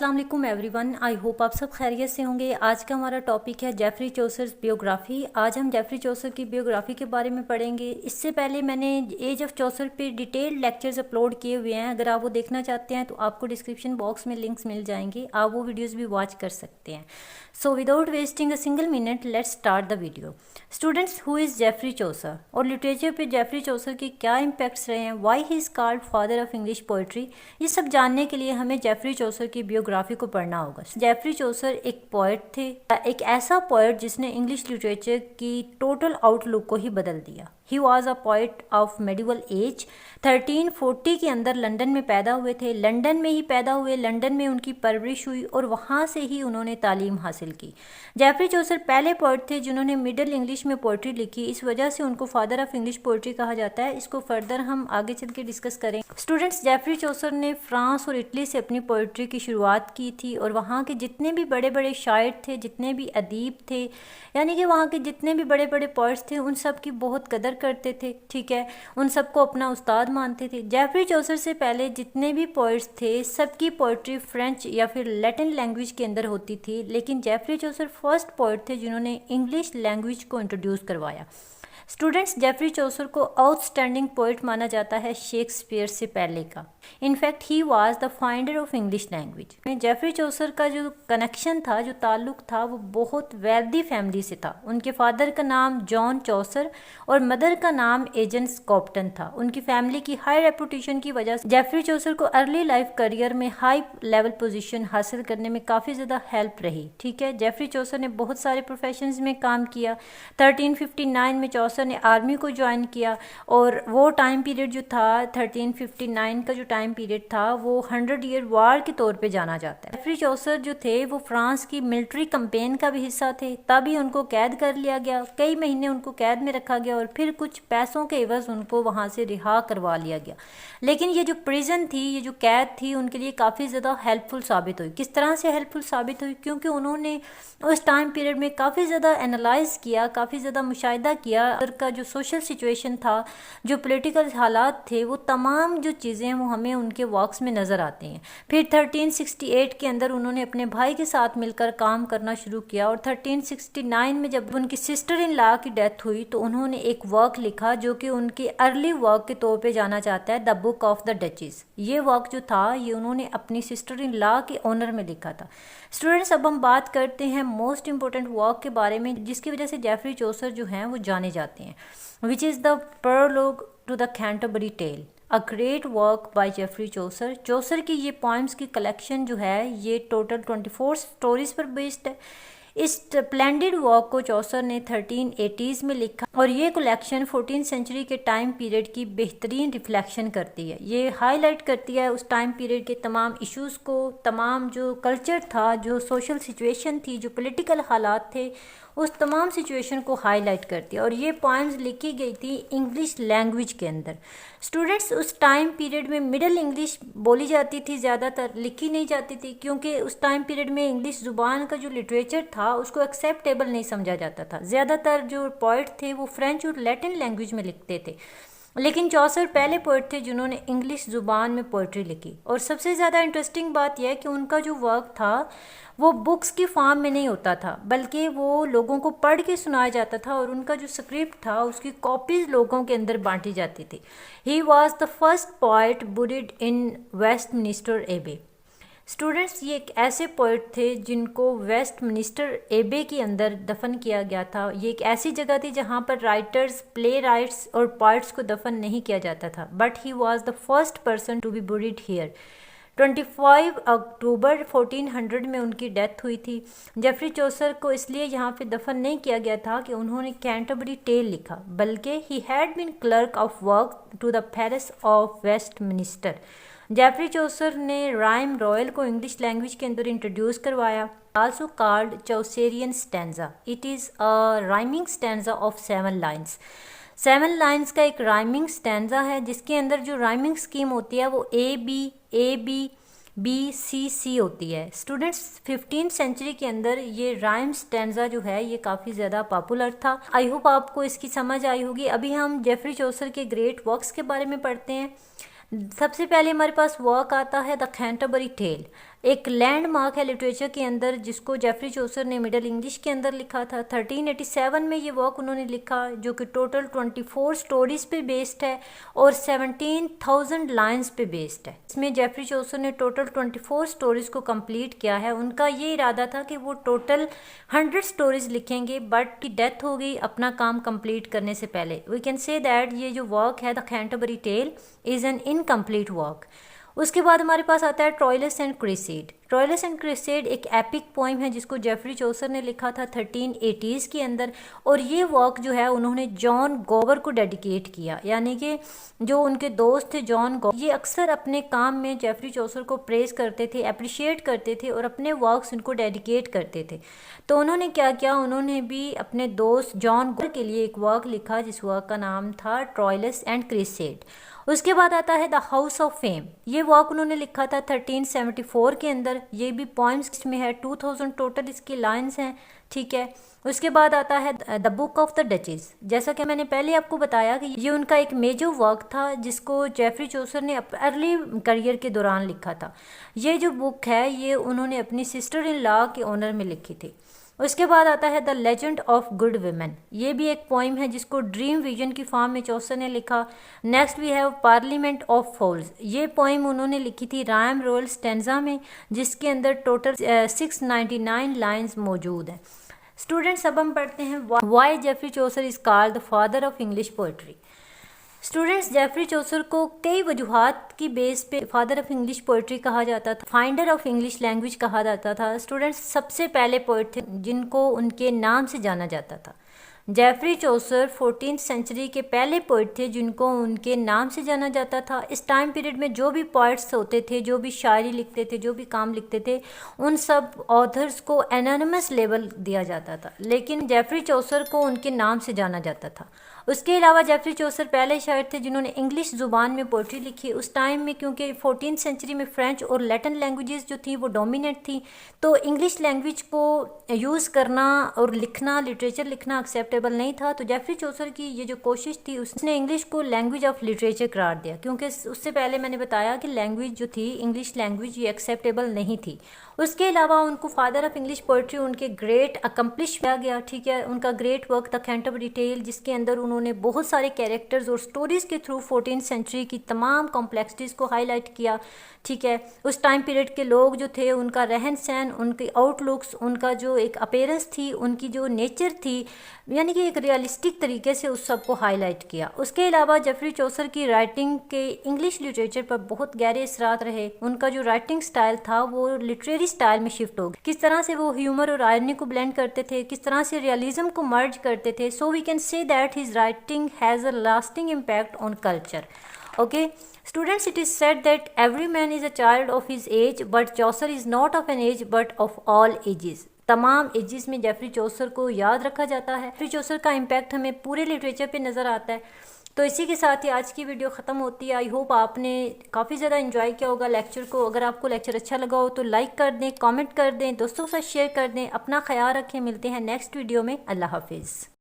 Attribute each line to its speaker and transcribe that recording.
Speaker 1: अस्सलाम वालेकुम everyone. I hope आप सब खैरियत से होंगे। आज का हमारा टॉपिक है जेफरी चौसर बियोग्राफ़ी। आज हम जेफरी चौसर की बियोग्राफ़ी के बारे में पढ़ेंगे। इससे पहले मैंने एज ऑफ चौसर पे डिटेल्ड लेक्चर्स अपलोड किए हुए हैं। अगर आप वो देखना चाहते हैं तो आपको डिस्क्रिप्शन बॉक्स में लिंक्स मिल जाएंगे, आप वो वीडियोज़ भी वॉच कर सकते हैं। So without wasting a single minute let's start the video. Students, who is Geoffrey Chaucer और लिटरेचर पे जेफरी चौसर के क्या इम्पैक्ट्स रहे हैं, why he is called father of English poetry, ये सब जानने के लिए हमें जेफरी चौसर की बियोग्राफी को पढ़ना होगा। जेफरी चौसर एक पोइट थे, एक ऐसा पोइट जिसने इंग्लिश लिटरेचर की टोटल आउटलुक को ही बदल दिया। He was a poet of medieval age. 1340 के अंदर लंदन में पैदा हुए थे, लंदन में ही पैदा हुए, लंदन में उनकी परवरिश हुई और वहाँ से ही उन्होंने तालीम हासिल की। जेफरी चौसर पहले पोइट थे जिन्होंने मिडिल इंग्लिश में पोइट्री लिखी, इस वजह से उनको फादर ऑफ इंग्लिश पोइट्री कहा जाता है। इसको फर्दर हम आगे चल के डिस्कस करें। स्टूडेंट्स, जेफरी चौसर ने फ्रांस और इटली से अपनी पोइट्री की शुरुआत की थी और वहाँ के जितने भी बड़े बड़े शायर थे, जितने भी अदीब थे, यानी कि वहाँ के जितने भी बड़े बड़े पोइट्स थे, उन सब की बहुत कदर करते थे। ठीक है, उन सबको अपना उस्ताद मानते थे। जेफरी चौसर से पहले जितने भी पोइट्स थे, सबकी पोइट्री फ्रेंच या फिर लैटिन लैंग्वेज के अंदर होती थी, लेकिन जेफरी चौसर फर्स्ट पोइट थे जिन्होंने इंग्लिश लैंग्वेज को इंट्रोड्यूस करवाया। स्टूडेंट्स, जेफरी चौसर को आउटस्टैंडिंग पोइट माना जाता है शेक्सपियर से पहले का। In fact he was the finder of English language. Geoffrey Chaucer का जो कनेक्शन था, जो ताल्लुक था, वो बहुत वेल्दी फैमिली से था। उनके फादर का नाम जॉन चौसर और मदर का नाम एजन स्कॉप्टन था। उनकी फैमिली की हाई रेपुटेशन की वजह से जेफरी चौसर को अर्ली लाइफ करियर में हाई लेवल पोजीशन हासिल करने में काफ़ी ज़्यादा हेल्प रही। ठीक है, जेफरी चौसर ने बहुत सारे प्रोफेशंस में काम किया। 1359 में चौसर ने आर्मी को ज्वाइन किया और वो टाइम पीरियड जो था, 1359 का जो टाइम पीरियड था, वो 100 ईयर वार के तौर पे जाना जाता है। जेफरी चौसर जो थे वो फ्रांस की मिलिट्री कैंपेन का भी हिस्सा थे, तभी उनको कैद कर लिया गया। कई महीने उनको कैद में रखा गया और फिर कुछ पैसों के एवज उनको वहाँ से रिहा करवा लिया गया। लेकिन ये जो प्रिजन थी, ये जो कैद थी, उनके लिए काफ़ी ज़्यादा हेल्पफुल साबित हुई। किस तरह से हेल्पफुल साबित हुई? क्योंकि उन्होंने उस टाइम पीरियड में काफ़ी ज़्यादा एनालाइज किया, काफ़ी ज़्यादा मुशाहिदा किया का जो सोशल सिचुएशन था, जो पॉलिटिकल हालात थे, वो तमाम जो चीज़ें वो हमें उनके वर्क्स में नज़र आती हैं। फिर 1368 के अंदर उन्होंने अपने भाई के साथ मिलकर काम करना शुरू किया और 1369 में जब उनकी सिस्टर इन लॉ की डेथ हुई तो उन्होंने एक वर्क लिखा जो कि उनके अर्ली वर्क के तौर पे जाना जाता है, the book of the duchess. ये वर्क जो था, ये उन्होंने अपनी सिस्टर इन लॉ के ऑनर में लिखा था। स्टूडेंट्स, अब हम बात करते हैं मोस्ट इंपॉर्टेंट वर्क के बारे में जिसकी वजह से जेफरी चौसर जो हैं वो जाने जाते हैं, which is the prologue to the Canterbury tale, a great work by Geoffrey Chaucer. Chaucer की ये पोइम्स की कलेक्शन जो है, ये टोटल 24 स्टोरीज पर बेस्ड है। इस स्प्लेंडेड वर्क को चौसर ने 1380s में लिखा और ये कलेक्शन 14th सेंचुरी के टाइम पीरियड की बेहतरीन रिफ्लेक्शन करती है। ये हाईलाइट करती है उस टाइम पीरियड के तमाम इश्यूज़ को, तमाम जो कल्चर था, जो सोशल सिचुएशन थी, जो पॉलिटिकल हालात थे, उस तमाम सिचुएशन को हाईलाइट करती है। और ये पोइम्स लिखी गई थी इंग्लिश लैंग्वेज के अंदर। स्टूडेंट्स, उस टाइम पीरियड में मिडिल इंग्लिश बोली जाती थी, ज़्यादातर लिखी नहीं जाती थी, क्योंकि उस टाइम पीरियड में इंग्लिश ज़ुबान का जो लिटरेचर था उसको एक्सेप्टेबल नहीं समझा जाता था। ज़्यादातर जो पोइट थे वो फ्रेंच और लैटिन लैंग्वेज में लिखते थे, लेकिन चौसर पहले पोइट थे जिन्होंने इंग्लिश ज़ुबान में पोइट्री लिखी। और सबसे ज़्यादा इंटरेस्टिंग बात यह है कि उनका जो वर्क था वो बुक्स की फॉर्म में नहीं होता था, बल्कि वो लोगों को पढ़ के सुनाया जाता था और उनका जो स्क्रिप्ट था उसकी कॉपीज़ लोगों के अंदर बांटी जाती थी। ही was the first poet buried in Westminster एबे। स्टूडेंट्स, ये एक ऐसे पोइट थे जिनको वेस्टमिनिस्टर एबे के अंदर दफन किया गया था। ये एक ऐसी जगह थी जहाँ पर राइटर्स, प्ले राइट्स और पोइट्स को दफन नहीं किया जाता था, but he was the first person to be buried here. 25 अक्टूबर 1400 में उनकी डेथ हुई थी। जेफरी चौसर को इसलिए यहाँ पे दफन नहीं किया गया था कि उन्होंने कैंटरबरी टेल लिखा, बल्कि he had been clerk of work to the parish of Westminster. Geoffrey Chaucer ने राइम रॉयल को इंग्लिश लैंग्वेज के अंदर इंट्रोड्यूस करवाया। Also called Chaucerian stanza. It is a rhyming stanza of 7 lines. 7 lines का एक rhyming stanza है जिसके अंदर जो राइमिंग स्कीम होती है वो ए बी बी सी सी होती है। स्टूडेंट्स, 15th सेंचुरी के अंदर ये राइम स्टैंजा जो है ये काफ़ी ज़्यादा पॉपुलर था। आई होप आपको इसकी समझ आई होगी। अभी हम जेफरी चौसर के ग्रेट वर्क्स के बारे में पढ़ते हैं। सबसे पहले हमारे पास वर्क आता है द कैंटरबरी टेल। एक लैंडमार्क है लिटरेचर के अंदर जिसको जेफरी चौसर ने मिडल इंग्लिश के अंदर लिखा था। 1387 में ये वर्क उन्होंने लिखा जो कि टोटल 24 स्टोरीज पे बेस्ड है और 17,000 लाइन्स पे बेस्ड है। इसमें जेफरी चौसर ने टोटल 24 स्टोरीज को कंप्लीट किया है। उनका ये इरादा था कि वो टोटल 100 स्टोरीज लिखेंगे, बट की डेथ हो गई अपना काम कंप्लीट करने से पहले। वी कैन से दैट ये जो वर्क है the Canterbury Tale is an incomplete work. उसके बाद हमारे पास आता है Troilus and Criseyde. Troilus and Criseyde एक एपिक पोइम है जिसको जेफरी चौसर ने लिखा था 1380s के अंदर, और ये वर्क जो है उन्होंने जॉन गोवर को डेडिकेट किया, यानी कि जो उनके दोस्त थे जॉन गोवर, ये अक्सर अपने काम में जेफरी चौसर को प्रेज करते थे, अप्रिशिएट करते थे और अपने वर्क्स उनको डेडिकेट करते थे। तो उन्होंने क्या किया, उन्होंने भी अपने दोस्त जॉन गोवर के लिए एक वर्क लिखा जिस वर्क का नाम था ट्रॉयलस एंड क्रूसेड। उसके बाद आता है द हाउस ऑफ फेम। ये वर्क उन्होंने लिखा था 1374 के अंदर। ये भी पॉइम्स में है, 2000 टोटल इसकी लाइन्स हैं, ठीक है। उसके बाद आता है the book of the duchess. जैसा कि मैंने पहले आपको बताया कि ये उनका एक मेजर वर्क था जिसको जेफरी चौसर ने अर्ली करियर के दौरान लिखा था। ये जो बुक है ये उन्होंने अपनी सिस्टर इन लॉ के ऑनर में लिखी थी। उसके बाद आता है the legend of good women. ये भी एक पोइम है जिसको ड्रीम विजन की फॉर्म में चौसर ने लिखा। Next we have Parliament of Fowls. ये पोइम उन्होंने लिखी थी राइम रोल स्टेंजा में, जिसके अंदर टोटल 699 लाइन्स मौजूद हैं। स्टूडेंट्स, अब हम पढ़ते हैं why Geoffrey Chaucer is called the father of English poetry. Students, Geoffrey Chaucer को कई वजूहात की बेस पे फादर ऑफ इंग्लिश पोइट्री कहा जाता था, फाइंडर ऑफ इंग्लिश लैंग्वेज कहा जाता था। स्टूडेंट्स, सबसे पहले पोइट थे जिनको उनके नाम से जाना जाता था। जेफरी चौसर 14th सेंचुरी के पहले पोइट थे जिनको उनके नाम से जाना जाता था। इस टाइम पीरियड में जो भी पोइट्स होते थे, जो भी शायरी लिखते थे, जो भी काम लिखते थे, उन सब ऑथर्स को एनोनिमस लेबल दिया जाता था, लेकिन जेफरी चौसर को उनके नाम से जाना जाता था। उसके अलावा जेफरी चौसर पहले शायर थे जिन्होंने इंग्लिश ज़ुबान में पोइट्री लिखी। उस टाइम में क्योंकि 14th सेंचुरी में फ्रेंच और लैटिन लैंग्वेजेस जो थी वो डोमिनेट थी, तो इंग्लिश लैंग्वेज को यूज़ करना और लिखना, लिटरेचर लिखना एक्सेप्टेबल नहीं था। तो जेफरी चौसर की ये जो कोशिश थी उसने इंग्लिश को लैंग्वेज ऑफ लिटरेचर करार दिया, क्योंकि उससे पहले मैंने बताया कि लैंग्वेज जो थी इंग्लिश लैंग्वेज ये एक्सेप्टेबल नहीं थी। उसके अलावा उनको फादर ऑफ इंग्लिश पोइट्री उनके ग्रेट अकम्पलिश किया गया, ठीक है। उनका great work the Canterbury Tale, जिसके अंदर उन्होंने बहुत सारे कैरेक्टर्स और स्टोरीज़ के थ्रू 14th सेंचुरी की तमाम कॉम्प्लेक्सिटीज़ को हाईलाइट किया, ठीक है। उस टाइम पीरियड के लोग जो थे उनका रहन सहन, उनके आउटलुक्स, उनका जो एक अपीयरेंस थी, उनकी जो नेचर थी, यानी कि एक रियलिस्टिक तरीके से उस सब को हाईलाइट किया। उसके अलावा जेफरी चौसर की राइटिंग के इंग्लिश लिटरेचर पर बहुत गहरे असरात रहे। उनका जो राइटिंग स्टाइल था वो लिटरेरी स्टाइल में शिफ्ट हो गया। किस तरह से वो ह्यूमर और आयरनी को ब्लेंड करते थे, किस तरह से रियलिज्म को मर्ज करते थे। So we can say that his writing has a lasting impact on culture. Okay, students, it is said that every man is a child of his age, but Chaucer is not of an age but of all ages. तमाम edges में Jeffrey Chaucer को याद रखा जाता है। Geoffrey Chaucer का impact हमें पूरे लिटरेचर पे नज़र आता है। तो इसी के साथ ही आज की वीडियो ख़त्म होती है। आई होप आपने काफ़ी ज़्यादा एंजॉय किया होगा लेक्चर को। अगर आपको लेक्चर अच्छा लगा हो तो लाइक कर दें, कमेंट कर दें, दोस्तों के साथ शेयर कर दें। अपना ख्याल रखें, मिलते हैं नेक्स्ट वीडियो में। अल्लाह हाफिज़।